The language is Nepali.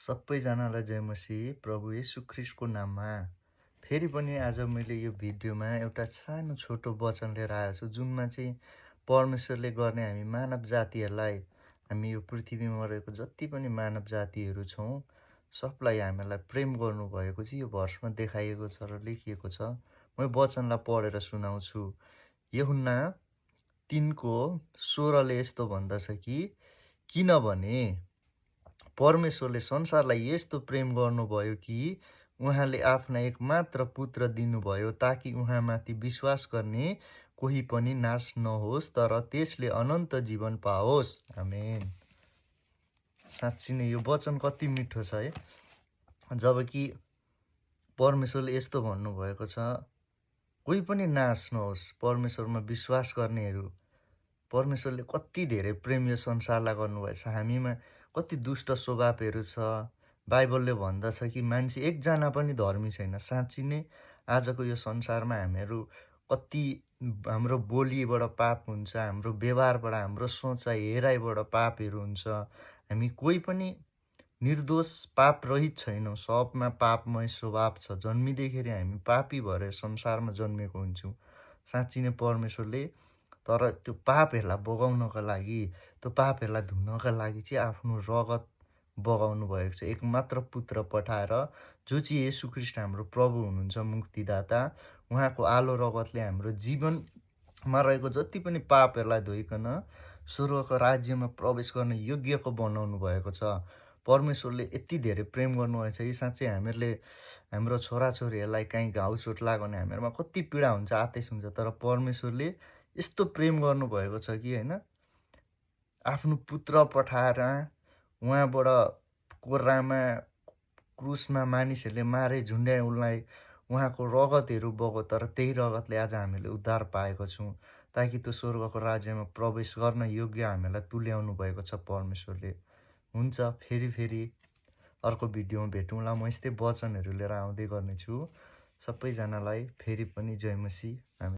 सबैजनालाई जय मसीह प्रभु येशू ख्रीष्टको नाममा फेरि पनि आज मैले यो भिडियोमा एउटा सानो छोटो वचन लिएर आएको छु जुनमा चाहिँ परमेश्वरले गर्ने हामी मानव जातिहरूलाई हामी यो पृथ्वीमा रहेको जति पनि मानव जातिहरू छौँ सबलाई हामीलाई प्रेम गर्नुभएको चाहिँ यो भर्समा देखाइएको छ र लेखिएको छ। म वचनलाई पढेर सुनाउँछु। यूहन्ना 3:16ले यस्तो भन्दछ कि किनभने परमेश्वरले संसारलाई यस्तो प्रेम गर्नुभयो कि उहाँले आफ्ना एकमात्र पुत्र दिनुभयो ताकि उहाँमाथि विश्वास गर्ने कोही पनि नाश नहोस् तर त्यसले अनन्त जीवन पाओस्। आमेन। साँच्ची नै यो वचन कति मिठो छ है। जबकि परमेश्वरले यस्तो भन्नुभएको छ कोही पनि नाश नहोस्, परमेश्वरमा विश्वास गर्नेहरू। परमेश्वरले कति धेरै प्रेम यो संसारलाई गर्नुभएछ। हामीमा कति दुष्ट स्वभावहरू छ। बाइबलले भन्दछ कि मान्छे एकजना पनि धर्मी छैन। साँच्ची नै आजको यो संसारमा हामीहरू कति हाम्रो बोलीबाट पाप हुन्छ, हाम्रो व्यवहारबाट, हाम्रो सोचाइ हेराइबाट पापहरू हुन्छ। हामी कोही पनि निर्दोष पाप रहित छैनौँ। सबमा पापमय स्वभाव छ। जन्मिँदैखेरि हामी पापी भएर संसारमा जन्मेको हुन्छौँ। साँच्ची नै परमेश्वरले तर त्यो पापहरूलाई बगाउनका लागि, त्यो पापहरूलाई धुनका लागि चाहिँ आफ्नो रगत बगाउनु भएको छ। एकमात्र पुत्र पठाएर जो चाहिँ येशू ख्रीष्ट हाम्रो प्रभु हुनुहुन्छ, मुक्तिदाता। उहाँको आलो रगतले हाम्रो जीवनमा रहेको जति पनि पापहरूलाई धोइकन स्वर्गको राज्यमा प्रवेश गर्न योग्यको बनाउनु भएको छ। परमेश्वरले यति धेरै प्रेम गर्नुभएको छ कि साँच्चै हामीहरूले हाम्रो छोराछोरीहरूलाई काहीँ घाउचोट लाग्यो भने हामीहरूमा कति पीडा हुन्छ, आतेश हुन्छ। तर परमेश्वरले यस्तो प्रेम गर्नुभएको छ कि होइन, आफ्नो पुत्र पठाएर उहाँबाट कोर्रामा क्रुसमा मानिसहरूले मारे, झुन्ड्याए उनलाई, उहाँको रगतहरू बग्यो। तर त्यही रगतले आज हामीले उद्धार पाएको छौँ ताकि त्यो स्वर्गको राज्यमा प्रवेश गर्न योग्य हामीलाई तुल्याउनु भएको छ परमेश्वरले। हुन्छ, फेरि अर्को भिडियोमा भेटौँला। म यस्तै वचनहरू लिएर आउँदै गर्नेछु। सबैजनालाई फेरि पनि जय मसीह।